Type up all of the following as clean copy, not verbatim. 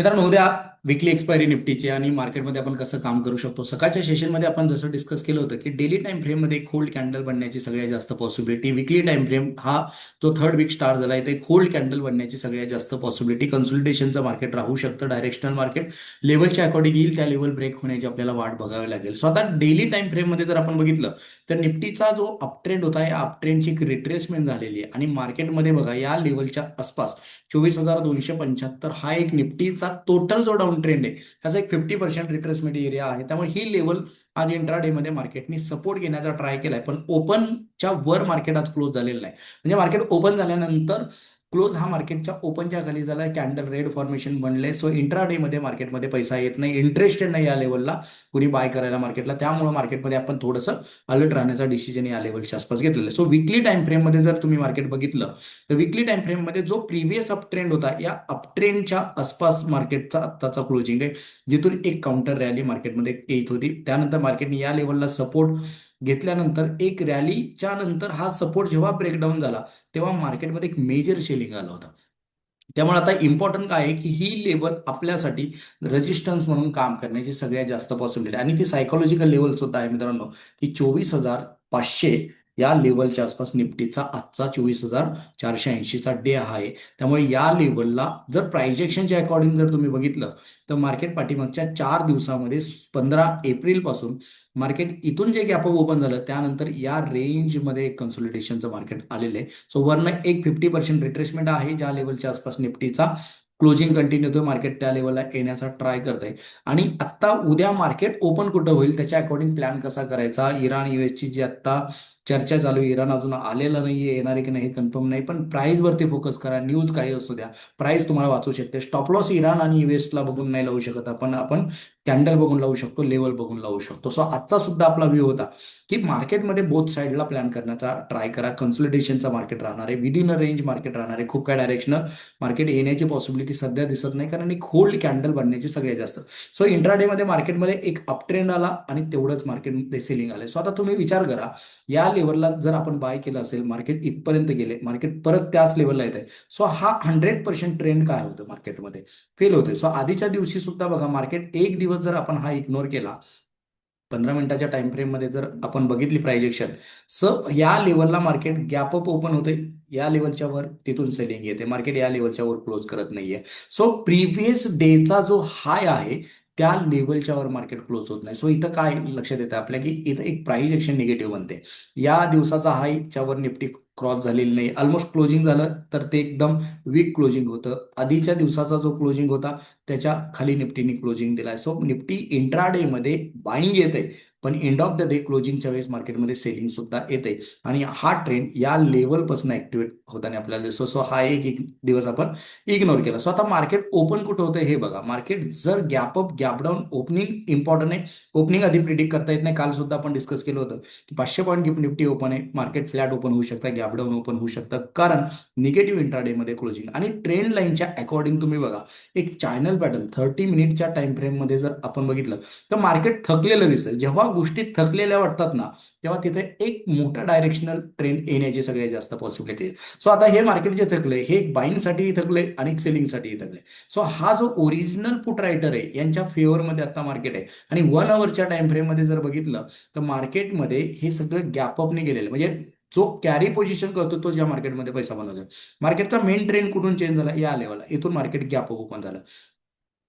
मित्रांनो, उद्या विकली एक्सपायरी निफ्टीची आणि मार्केटमध्ये आपण कसं काम करू शकतो. सकाळच्या सेशनमध्ये आपण जसं डिस्कस केलं होतं की डेली टाइम फ्रेममध्ये एक होल्ड कॅन्डल बनण्याची सगळ्यात जास्त पॉसिबिलिटी, विकली टाइम फ्रेम हा जो थर्ड वीक स्टार्ट झाला आहे ते होल्ड कॅन्डल बनण्याची सगळ्यात जास्त पॉसिबिलिटी, कन्सोलिडेशनचं मार्केट राहू शकतं. डायरेक्शनल मार्केट लेवलच्या अकॉर्डिंग येईल, त्या लेवल ब्रेक होण्याची आपल्याला वाट बघावी लागेल. सो आता डेली टाइम फ्रेममध्ये जर आपण बघितलं तर निफ्टीचा जो अपट्रेंड होता या अपट्रेंडची एक रिट्रेसमेंट झालेली आहे आणि मार्केटमध्ये बघा या लेवलच्या आसपास 24,275 हा एक निफ्टीचा टोटल जो डाऊन ट्रेंड आहे त्याचा एक 50% रिट्रेसमेंट एरिया आहे. त्यामुळे ही लेवल आज इंट्राडे मध्ये मार्केटने सपोर्ट घेण्याचा ट्राय केलाय, पण ओपनच्या वर मार्केट आज क्लोज झालेलं नाही. म्हणजे मार्केट ओपन झाल्यानंतर क्लोज हा मार्केटच्या ओपनच्या खाली झाला, कॅन्डल रेड फॉर्मेशन बनले. सो इंट्राडे मध्ये मार्केटमध्ये पैसा येत नाही, इंटरेस्टेड नाही या लेवलला कुणी बाय करायला मार्केटला. त्यामुळे मार्केटमध्ये आपण थोडंसं अलर्ट राहण्याचा डिसिजन या लेवलच्या आसपास घेतलेला आहे. सो विकली टाइम फ्रेम मध्ये जर तुम्ही मार्केट बघितलं तर विकली टाइम फ्रेम मध्ये जो प्रिव्हियस अप ट्रेंड होता या अप ट्रेंडच्या आसपास मार्केटचा आत्ताचा क्लोजिंग आहे, जिथून एक काउंटर रॅली मार्केटमध्ये येत होती. त्यानंतर मार्केटने या लेवलला सपोर्ट घेतल्यानंतर एक रॅलीच्या नंतर हा सपोर्ट जेव्हा ब्रेकडाऊन झाला तेव्हा मार्केटमध्ये एक मेजर शेलिंग आला होता. त्यामुळे आता इम्पॉर्टंट काय आहे की ही लेवल आपल्यासाठी रेजिस्टन्स म्हणून काम करण्याची सगळ्यात जास्त पॉसिबिलिटी आणि ती सायकोलॉजिकल लेवल सुद्धा आहे मित्रांनो, की 24,500 या लेवलच्या आसपास निफ्टीचा आजचा 24,480चा डे आहे. त्यामुळे या लेवलला जर प्राइजेक्शनच्या अकॉर्डिंग जर तुम्ही बघितलं तर मार्केट पाठीमागच्या 4 दिवसामध्ये 15 एप्रिल पासून मार्केट इथून जे गॅप ओपन झालं त्यानंतर या रेंजमध्ये कन्सोलिडेशनचं मार्केट आलेलं आहे. सो वरनं एक 50% रिट्रेसमेंट आहे ज्या लेवलच्या आसपास निफ्टीचा क्लोजिंग कंटिन्यू होतो, मार्केट त्या लेवलला येण्याचा ट्राय करत आहे. आणि आता उद्या मार्केट ओपन कुठं होईल त्याच्या अकॉर्डिंग प्लॅन कसा करायचा. इराण यूएसची जी आता चर्चा चालू आहे, इराण अजून आलेलं नाहीये, येणार आहे की नाही हे कन्फर्म नाही, पण प्राइस वरती फोकस करा. न्यूज काही असू द्या, प्राइस तुम्हाला वाचू शकते. स्टॉप लॉस इराण आणि यूएसला बघून नाही लावू शकत आपण आपण कॅन्डल बघून लावू शकतो, लेवल बघून लावू शकतो. सो आजचा सुद्धा आपला व्ह्यू होता की मार्केटमध्ये बोथ साईडला प्लॅन करण्याचा ट्राय करा. कन्सोलिडेशनचा मार्केट राहणार आहे, विदिन अ रेंज मार्केट राहणार आहे. खूप काय डायरेक्शनल मार्केट येण्याची पॉसिबिलिटी सध्या दिसत नाही, कारण एक होल्ड कॅन्डल बनण्याची सगळ्यात जास्त. सो इंट्राडे मध्ये मार्केटमध्ये एक अप ट्रेंड आला आणि तेवढंच मार्केटमध्ये सेलिंग आले. सो आता तुम्ही विचार करा, या लेवलला जर आपण बाय केलं असेल, मार्केट इथपर्यंत गेले, मार्केट परत त्याच लेवलला येत आहे. सो हा 100% ट्रेंड काय होतं मार्केटमध्ये फेल होते. सो आधीच्या दिवशी सुद्धा बघा, मार्केट एक दिवस जर आपण हा इग्नोर केला, 15 मिनिटाच्या टाइम फ्रेम मध्ये जर आपण बघितली प्राइजेक्शन, सो या लेवलला मार्केट गॅप अप ओपन होते, या लेवलच्या वर तिथून सेलिंग येते, मार्केट या लेवलच्या वर क्लोज करत नाहीये. सो प्रिव्हियस डेचा जो हाय आहे त्या लेवलच्या वर मार्केट क्लोज होत नाही. सो इथं काय लक्षात येतं आपल्या की इथं एक प्राइस एक्शन निगेटिव्ह बनते. या दिवसाचा हायच्या वर निफ्टी क्रॉस झालेली नाही, ऑलमोस्ट क्लोजिंग झालं तर ते एकदम वीक क्लोजिंग होतं. आधीच्या दिवसाचा जो क्लोजिंग होता त्याच्या खाली निफ्टीने क्लोजिंग दिलाय. सो निफ्टी इंट्राडे मध्ये बाईंग येते, पण एंड ऑफ द डे क्लोजिंगच्या वेळेस मार्केटमध्ये सेलिंग सुद्धा येते आणि हा ट्रेंड या लेवलपासून ऍक्टिव्हेट होताना आपल्याला दिसतो. सो हा एक दिवस आपण इग्नोर केला. सो आता मार्केट ओपन कुठं होतं हे बघा. मार्केट जर gap up gap down, opening important आहे. ओपनिंग आधी प्रिडिक्ट करता येत नाही. काल सुद्धा आपण डिस्कस केलं होतं की 500 पॉईंट गिफ्ट निफ्टी ओपन आहे, मार्केट फ्लॅट ओपन होऊ शकतं, गॅप डाऊन ओपन होऊ शकतं, कारण निगेटिव्ह इंट्राडे मध्ये क्लोजिंग आणि ट्रेंड लाईनच्या अकॉर्डिंग तुम्ही बघा एक चॅनल पॅटर्न 30 मिनिटच्या टाइम फ्रेम मध्ये जर आपण बघितलं तर मार्केट थकलेलं दिसतं. जेव्हा गोष्टी थकलेल्या वाटतात ना तेव्हा तिथे एक मोठा डायरेक्शनल ट्रेंड येण्याची सगळ्यात जास्त पॉसिबिलिटी आहे. सो आता हे मार्केट जे थकले हे एक बाईंगसाठी थकले आणि सेलिंगसाठी थकले. सो हा जो ओरिजिनल पुट रायटर आहे यांच्या फेवरमध्ये आता मार्केट आहे. आणि 1 आवरच्या टाइम फ्रेम मध्ये जर बघितलं तर मार्केटमध्ये हे सगळं गॅप अपने गेलेलं, म्हणजे जो कॅरी पोझिशन करतो तो ज्या मार्केटमध्ये पैसा बनवतो. मार्केटचा मेन ट्रेंड कुठून चेंज झाला, या लेवलला इथून मार्केट गॅप ओपन झालं.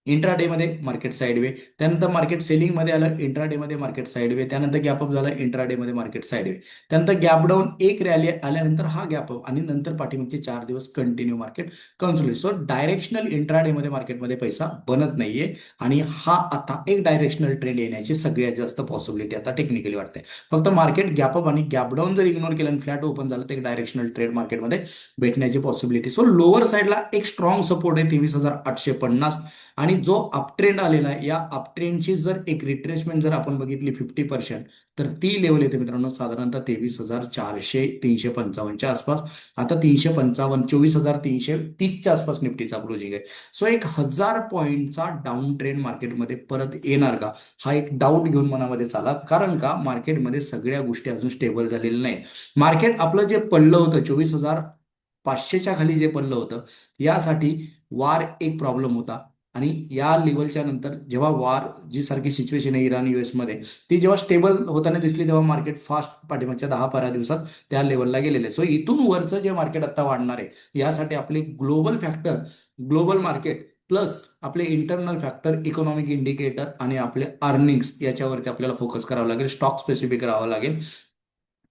इंट्राडे मध्ये मार्केट साइडवे, त्यानंतर मार्केट सेलिंग मध्ये आलं, इंट्राडे मध्ये मार्केट साइडवे, त्यानंतर गॅप अप झाला, इंट्राडे मध्ये मार्केट साइडवे, त्यानंतर गॅप डाऊन, एक रॅली आल्यानंतर हा गॅप अप आणि नंतर पाठीमागचे 4 दिवस continue market consolidate. So directional intraday मध्ये मार्केटमध्ये पैसा बनत नाहीये आणि हा आता एक डायरेक्शनल ट्रेंड येण्याची सगळ्यात जास्त पॉसिबिलिटी आता टेक्निकली वाटते. फक्त मार्केट गॅप अप आणि गॅप डाऊन जर इग्नोर केलं आणि फ्लॅट ओपन झालं तर एक डायरेक्शनल ट्रेंड मार्केटमध्ये भेटण्याची पॉसिबिलिटी. सो लोअर साईडला एक स्ट्रॉंग सपोर्ट आहे 23,850 आणि जो अपट्रेंड आलेला आहे या अपट्रेंडची जर एक रिट्रेसमेंट जर आपण बघितली 50% तर ती लेवल येते मित्रांनो साधारणतः 23,400 355च्या आसपास. आता 355 24,330च्या आसपास निफ्टीचा क्लोजिंग आहे. सो 1,000 पॉईंटचा डाऊन ट्रेंड मार्केटमध्ये परत येणार का, हा एक डाऊट घेऊन मनामध्ये चाला. कारण का मार्केटमध्ये सगळ्या गोष्टी अजून स्टेबल झालेल्या नाही. मार्केट आपलं जे पडलं होतं 24,500च्या खाली जे पडलं होतं यासाठी वार एक प्रॉब्लेम होता. आणि या लेवलच्या नंतर जेव्हा वार जी सारखी सिच्युएशन आहे इराण US मध्ये, ती जेव्हा स्टेबल होताना दिसली तेव्हा मार्केट फास्ट पाठीमागच्या 10-12 दिवसात त्या लेवलला गेलेले आहे. सो इथून वरचं जे मार्केट आता वाढणार आहे यासाठी आपले global factor, global market plus आपले इंटरनल फॅक्टर, इकॉनॉमिक इंडिकेटर आणि आपले अर्निंग्स याच्यावरती आपल्याला फोकस करावं लागेल, स्टॉक स्पेसिफिक राहावं लागेल.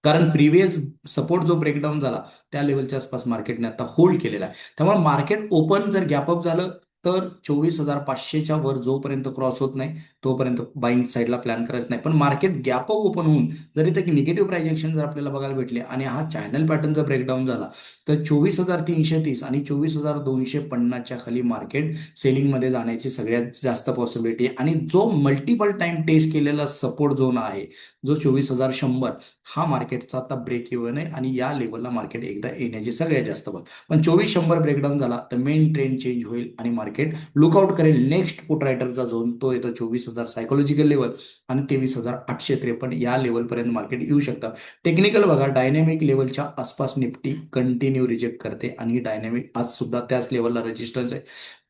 कारण प्रिव्हियस सपोर्ट जो ब्रेकडाऊन झाला त्या लेवलच्या आसपास मार्केटने आता होल्ड केलेला आहे. त्यामुळे मार्केट ओपन जर गॅपअप झालं तर 24,500च्या वर जोपर्यंत क्रॉस होत नाही तोपर्यंत बाईंग साईडला प्लॅन करायचं नाही. पण मार्केट गॅपअप ओपन होऊन जर इथे निगेटिव्ह प्रायजेक्शन जर आपल्याला बघायला भेटले आणि हा चॅनल पॅटर्न जर ब्रेकडाऊन झाला तर 24,330 आणि 24,250च्या खाली मार्केट सेलिंगमध्ये जाण्याची सगळ्यात जास्त पॉसिबिलिटी आहे. आणि जो मल्टिपल टाइम टेस्ट केलेला सपोर्ट झोन आहे जो 24,100, हा मार्केटचा आता ब्रेक इव्हन आहे आणि या लेवलला मार्केट एकदा येण्याची सगळ्यात जास्त बघ. पण 24,100 ब्रेकडाऊन झाला तर मेन ट्रेंड चेंज होईल आणि मार्केट लुकआउट करेल नेक्स्ट पुट रायटरचा झोन, तो येतो 24,000 सायकोलॉजिकल लेवल आणि 23,853 या लेवलपर्यंत मार्केट येऊ शकतं. टेक्निकल बघा, डायनॅमिक लेवलच्या आसपास निफ्टी कंटिन्यू रिजेक्ट करते आणि डायनॅमिक आज सुद्धा त्याच लेवलला रेजिस्टन्स आहे.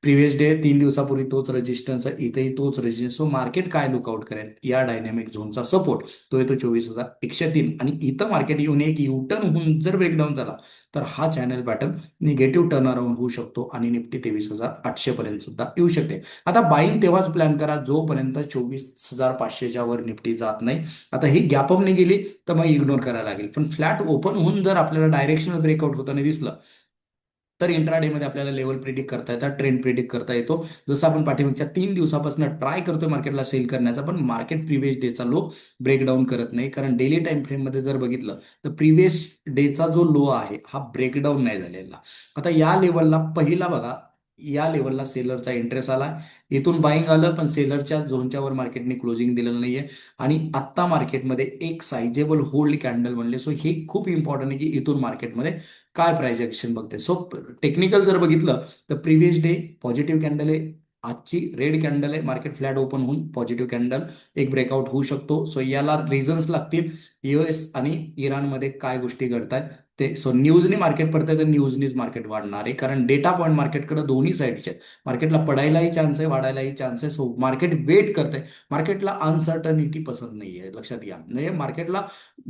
प्रिव्हियस डे 3 दिवसापूर्वी तोच रेजिस्टन्स आहे, इथेही तोच रेजिस्टन्स. सो मार्केट काय लुकआउट करेल या डायनॅमिक झोनचा सपोर्ट, तो येतो 24,103 आणि इथं मार्केट येऊन एक युटर्न होऊन जर ब्रेकडाऊन झाला तर हा channel pattern negative turn around होऊ शकतो आणि निफ्टी 23,800 पर्यंत सुद्धा येऊ शकते. आता बाईंग तेव्हाच प्लॅन करा जोपर्यंत 24,500च्या वर निफ्टी जात नाही. आता ही गॅपअपने गेली तर मग इग्नोर करायला लागेल. पण फ्लॅट ओपन होऊन जर आपल्याला डायरेक्शनल ब्रेकआउट होताना दिसलं तर इंट्राडे मध्ये आपल्याला लेवल प्रिडिक्ट करता येतात, ट्रेंड प्रिडिक्ट करता येतो. जसं आपण पाठीमागच्या 3 दिवसापासून ट्राय करतोय मार्केटला सेल करण्याचा, पण मार्केट प्रिव्हियस डेचा लो ब्रेकडाऊन करत नाही. कारण डेली टाइम फ्रेम मध्ये जर बघितलं तर प्रिव्हियस डेचा जो लो आहे हा ब्रेकडाऊन नाही झालेला. आता या लेवलला पहिला बघा, या लेवलला सेलरचा इंटरेस्ट आला, इथून बाईंग आलं पण सेलरच्या झोनच्या वर मार्केटने क्लोजिंग दिलेलं नाहीये आणि आत्ता मार्केटमध्ये एक सायझेबल होल्ड कॅन्डल बनले. सो हे खूप इम्पॉर्टंट आहे की इथून मार्केटमध्ये काय प्राइस ऍक्शन बघते. सो टेक्निकल जर बघितलं तर प्रिव्हियस डे पॉझिटिव्ह कॅन्डल आहे, आजची रेड कॅन्डल आहे, मार्केट फ्लॅट ओपन होऊन पॉझिटिव्ह कॅन्डल एक ब्रेकआउट होऊ शकतो. सो याला रिझन्स लागतील, US आणि इराणमध्ये काय गोष्टी घडतात ते. सो न्यूजनी मार्केट पडतंय तर न्यूजनीच मार्केट वाढणार आहे, कारण डेटा पॉईंट मार्केटकडे दोन्ही साईडचे मार्केटला पडायलाही चान्स आहे, वाढायलाही चान्स आहे. सो मार्केट वेट करतंय, मार्केटला अनसर्टनिटी पसंत नाही आहे, लक्षात घ्या. म्हणजे मार्केटला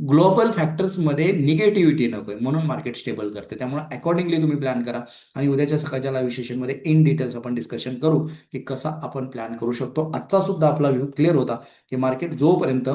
ग्लोबल फॅक्टर्समध्ये निगेटिव्हिटी नकोय म्हणून मार्केट स्टेबल करते. त्यामुळे अकॉर्डिंगली तुम्ही प्लॅन करा आणि उद्याच्या सकाळच्या लाईव्ह सेशनमध्ये इन डिटेल्स आपण डिस्कशन करू की कसा आपण प्लॅन करू शकतो. आजचा सुद्धा आपला व्ह्यू क्लिअर होता की मार्केट जोपर्यंत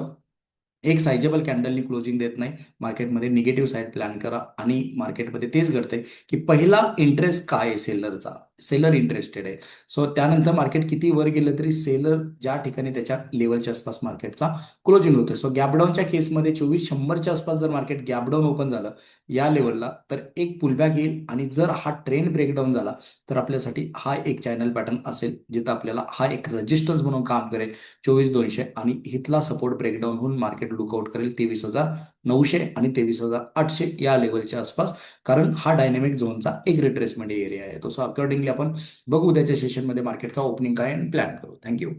एक सायझेबल कॅन्डलनी क्लोजिंग देत नाही मार्केटमध्ये निगेटिव्ह साईड प्लॅन करा. आणि मार्केटमध्ये तेच घडतंय की पहिला इंटरेस्ट काय आहे सेलरचा, सेलर इंटरेस्टेड आहे. सो त्यानंतर मार्केट किती वर गेलं तरी सेलर ज्या ठिकाणी त्याच्या लेवलच्या आसपास मार्केटचा क्लोजिंग होतोय. सो गॅपडाऊनच्या केसमध्ये 24,100च्या आसपास जर मार्केट गॅपडाऊन ओपन झालं या लेवलला तर एक पुलबॅक येईल आणि जर हा ट्रेंड ब्रेकडाऊन झाला तर आपल्यासाठी हा एक चॅनल पॅटर्न असेल जिथं आपल्याला हा एक रेजिस्टन्स म्हणून काम करेल 24,200 आणि इथला सपोर्ट ब्रेकडाऊन होऊन मार्केट लुकआउट करेल 23,900 आणि 23,800 या लेवलच्या आसपास. कारण हा डायनेमिक झोनचा एक रिट्रेसमेंट एरिया आहे. तो अकॉर्डिंगली आपण बघू उद्याच्या सेशनमध्ये मार्केटचा ओपनिंग काय आणि प्लॅन करू. थँक्यू.